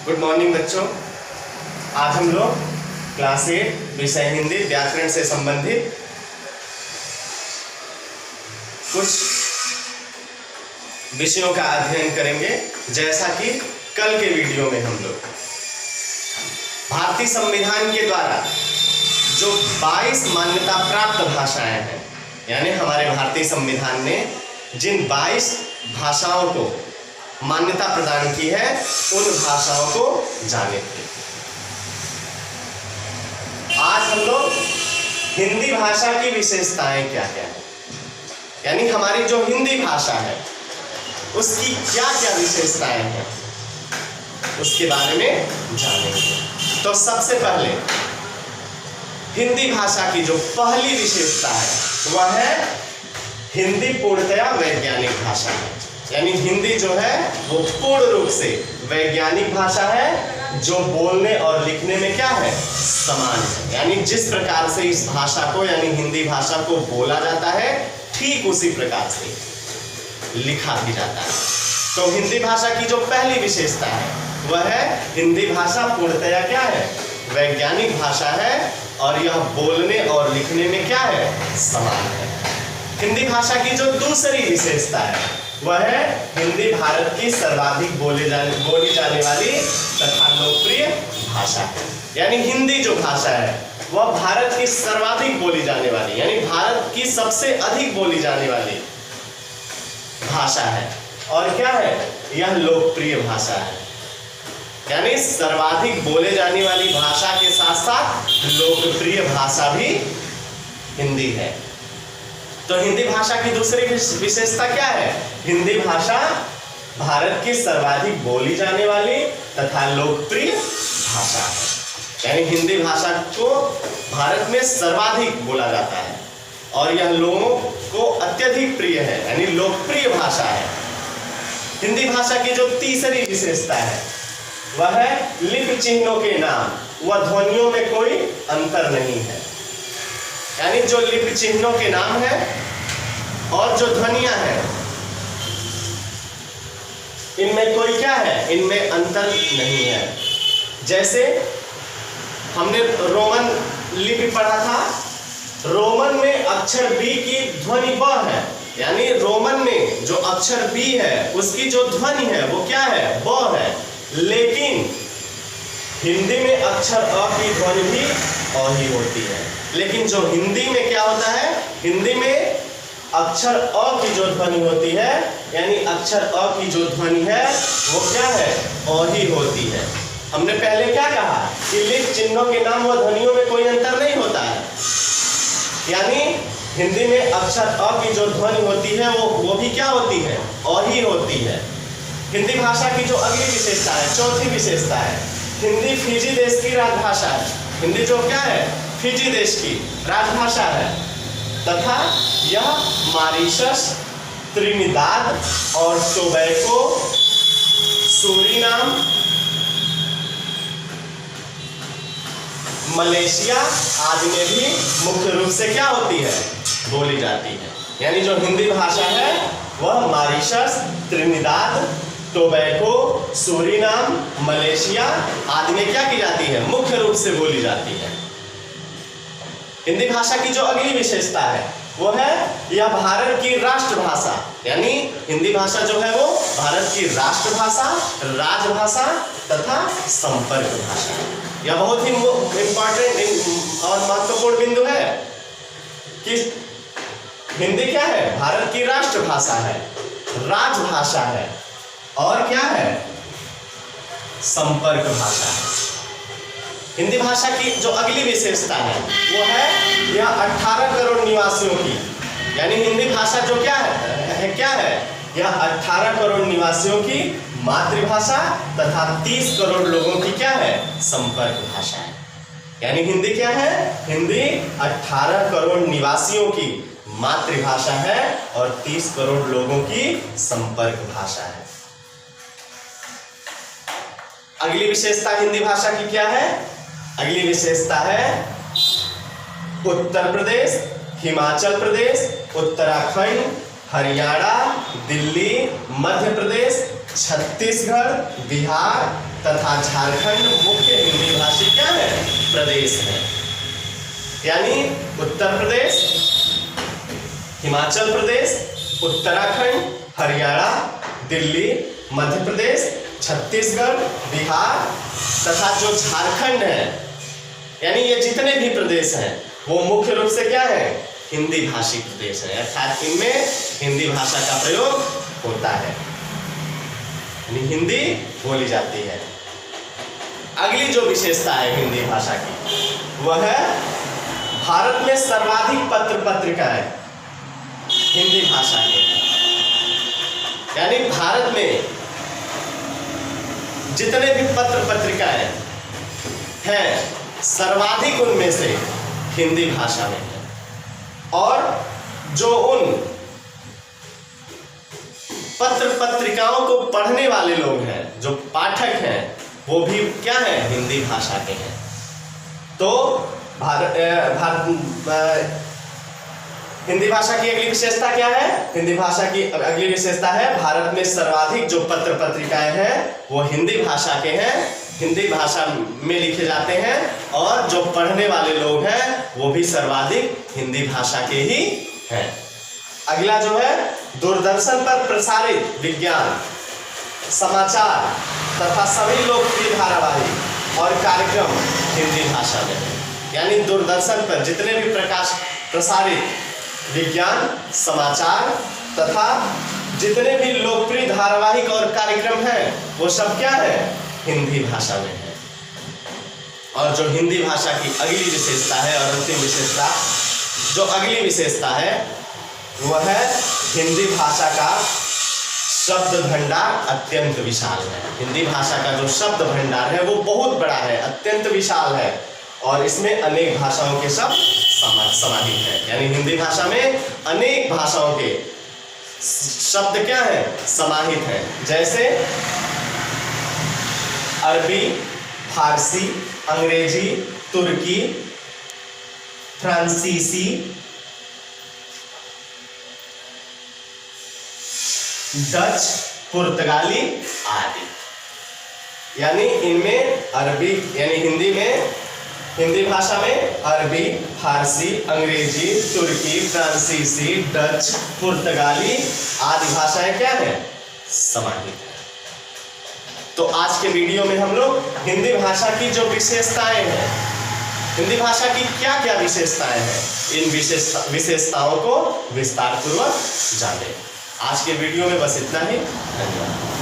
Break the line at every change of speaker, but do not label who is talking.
Good morning बच्चों। आज हम लोग क्लास 8 विषय हिंदी व्याकरण से संबंधित कुछ विषयों का अध्ययन करेंगे। जैसा कि कल के वीडियो में हम लोग भारतीय संविधान के द्वारा जो 22 मान्यता प्राप्त भाषाएं हैं, यानी हमारे भारतीय संविधान ने जिन 22 भाषाओं को मान्यता प्रदान की है उन भाषाओं को जाने थे। आज हम लोग हिंदी भाषा की विशेषताएं क्या क्या है, यानी हमारी जो हिंदी भाषा है उसकी क्या क्या विशेषताएं हैं उसके बारे में जानेंगे। तो सबसे पहले हिंदी भाषा की जो पहली विशेषता है वह है हिंदी पूर्णतया वैज्ञानिक भाषा है। यानी हिंदी जो है वो पूर्ण रूप से वैज्ञानिक भाषा है, जो बोलने और लिखने में क्या है, समान है। यानी जिस प्रकार से इस भाषा को यानी हिंदी भाषा को बोला जाता है ठीक उसी प्रकार से लिखा भी जाता है। तो हिंदी भाषा की जो पहली विशेषता है वह है हिंदी भाषा पूर्णतया क्या है, वैज्ञानिक भाषा है और यह बोलने और लिखने में क्या है, समान है। हिंदी भाषा की जो दूसरी विशेषता है वह है हिंदी भारत की सर्वाधिक बोली जाने वाली तथा लोकप्रिय भाषा है। यानी हिंदी जो भाषा है वह भारत की सर्वाधिक बोली जाने वाली यानी भारत की सबसे अधिक बोली जाने वाली भाषा है। और क्या है, यह लोकप्रिय भाषा है। यानी सर्वाधिक बोले जाने वाली भाषा के साथ साथ लोकप्रिय भाषा भी हिंदी है। तो हिंदी भाषा की दूसरी विशेषता क्या है, हिंदी भाषा भारत की सर्वाधिक बोली जाने वाली तथा लोकप्रिय भाषा है। यानी हिंदी भाषा को भारत में सर्वाधिक बोला जाता है और यह लोगों को अत्यधिक प्रिय है, यानी लोकप्रिय भाषा है। हिंदी भाषा की जो तीसरी विशेषता है वह है लिपि चिन्हों के नाम व ध्वनियों में कोई अंतर नहीं है। यानी जो लिपि चिन्हों के नाम है और जो ध्वनियां हैं इनमें कोई क्या है, इनमें अंतर नहीं है। जैसे हमने रोमन लिपि पढ़ा था, रोमन में अक्षर बी की ध्वनि ब है, यानी रोमन में जो अक्षर बी है उसकी जो ध्वनि है वो क्या है, ब है। लेकिन हिंदी में अक्षर अ की ध्वनि भी अ ही होती है। लेकिन जो हिंदी में क्या होता है, हिंदी में अक्षर अ की जो ध्वनि होती है यानी अक्षर अ की जो ध्वनि है वो क्या है, अ ही होती है। हमने पहले क्या कहा कि लिपि चिन्हों के नाम व ध्वनियों में कोई अंतर नहीं होता है। यानी हिंदी में अक्षर अ की जो ध्वनि होती है वो भी क्या होती है, अ ही होती है। हिंदी भाषा की जो अगली विशेषता है, चौथी विशेषता है, हिंदी फिजी देश की राजभाषा है। हिंदी जो क्या है, फिजी देश की राजभाषा है तथा यह मॉरिशस, त्रिनिदाद और टोबैगो, सूरीनाम, मलेशिया आदि में भी मुख्य रूप से क्या होती है, बोली जाती है। यानी जो हिंदी भाषा है वह Mauritius, Trinidad, Tobago, Suriname, Malaysia आदि में क्या की जाती है, मुख्य रूप से बोली जाती है। हिंदी भाषा की जो अगली विशेषता है वो है यह भारत की राष्ट्रभाषा, यानी हिंदी भाषा जो है वो भारत की राष्ट्रभाषा, राजभाषा तथा संपर्क भाषा। यह बहुत ही इंपॉर्टेंट और महत्वपूर्ण बिंदु है कि हिंदी क्या है, भारत की राष्ट्रभाषा है, राजभाषा है और क्या है, संपर्क भाषा है। हिंदी भाषा की जो अगली विशेषता है वो है यह 18 करोड़ निवासियों की, यानी हिंदी भाषा जो क्या है, यह 18 करोड़ निवासियों की मातृभाषा तथा 30 करोड़ लोगों की क्या है, संपर्क भाषा है। यानी हिंदी क्या है, हिंदी 18 करोड़ निवासियों की मातृभाषा है और 30 करोड़ लोगों की संपर्क भाषा है। अगली विशेषता हिंदी भाषा की क्या है, अगली विशेषता है उत्तर प्रदेश, हिमाचल प्रदेश, उत्तराखंड, हरियाणा, दिल्ली, मध्य प्रदेश, छत्तीसगढ़, बिहार, तथा झारखंड मुख्य हिंदी भाषी क्या है, प्रदेश है। यानी उत्तर प्रदेश, हिमाचल प्रदेश, उत्तराखंड, हरियाणा, दिल्ली, मध्य प्रदेश, छत्तीसगढ़, बिहार तथा जो झारखंड है, यानी ये जितने भी प्रदेश हैं वो मुख्य रूप से क्या है, हिंदी भाषी प्रदेश है, अर्थात इनमें हिंदी भाषा का प्रयोग होता है, यानी हिंदी बोली जाती है। अगली जो विशेषता है हिंदी भाषा की वह है भारत में सर्वाधिक पत्र पत्रिकाएं हिंदी भाषा के, यानी भारत में जितने भी पत्र पत्रिकाएं हैं सर्वाधिक उनमें से हिंदी भाषा में है। और जो उन पत्र पत्रिकाओं को पढ़ने वाले लोग हैं, जो पाठक हैं, वो भी क्या है, हिंदी भाषा के हैं। तो हिंदी भाषा की अगली विशेषता क्या है, हिंदी भाषा की अगली विशेषता है भारत में सर्वाधिक जो पत्र पत्रिकाएं हैं वो हिंदी भाषा के हैं, हिंदी भाषा में लिखे जाते हैं, और जो पढ़ने वाले लोग हैं वो भी सर्वाधिक हिंदी भाषा के ही हैं। अगला जो है दूरदर्शन पर प्रसारित विज्ञान, समाचार तथा सभी लोकप्रिय धारावाहिक और कार्यक्रम हिंदी भाषा में है। यानी दूरदर्शन पर जितने भी प्रसारित विज्ञान, समाचार तथा जितने भी लोकप्रिय धारावाहिक और कार्यक्रम हैं वो सब क्या है, हिंदी भाषा में है। और जो हिंदी भाषा की अगली विशेषता है और अंतिम विशेषता, जो अगली विशेषता है वह है हिंदी भाषा का शब्द भंडार अत्यंत विशाल है। हिंदी भाषा का जो शब्द भंडार है वो बहुत बड़ा है, अत्यंत विशाल है, और इसमें अनेक भाषाओं के शब्द समाहित है। यानी हिंदी भाषा में अनेक भाषाओं के शब्द क्या है, समाहित है। जैसे अरबी, फारसी, अंग्रेजी, तुर्की, फ्रांसीसी, डच, पुर्तगाली आदि। यानी इनमें अरबी, यानी हिंदी भाषा में अरबी, फारसी, अंग्रेजी, तुर्की, फ्रांसीसी, डच, पुर्तगाली आदि भाषाएं क्या है, समाहित है। तो आज के वीडियो में हम लोग हिंदी भाषा की जो विशेषताएं हैं, हिंदी भाषा की क्या क्या विशेषताएं हैं, इन विशेषताओं को विस्तार पूर्वक जाने। आज के वीडियो में बस इतना ही। धन्यवाद।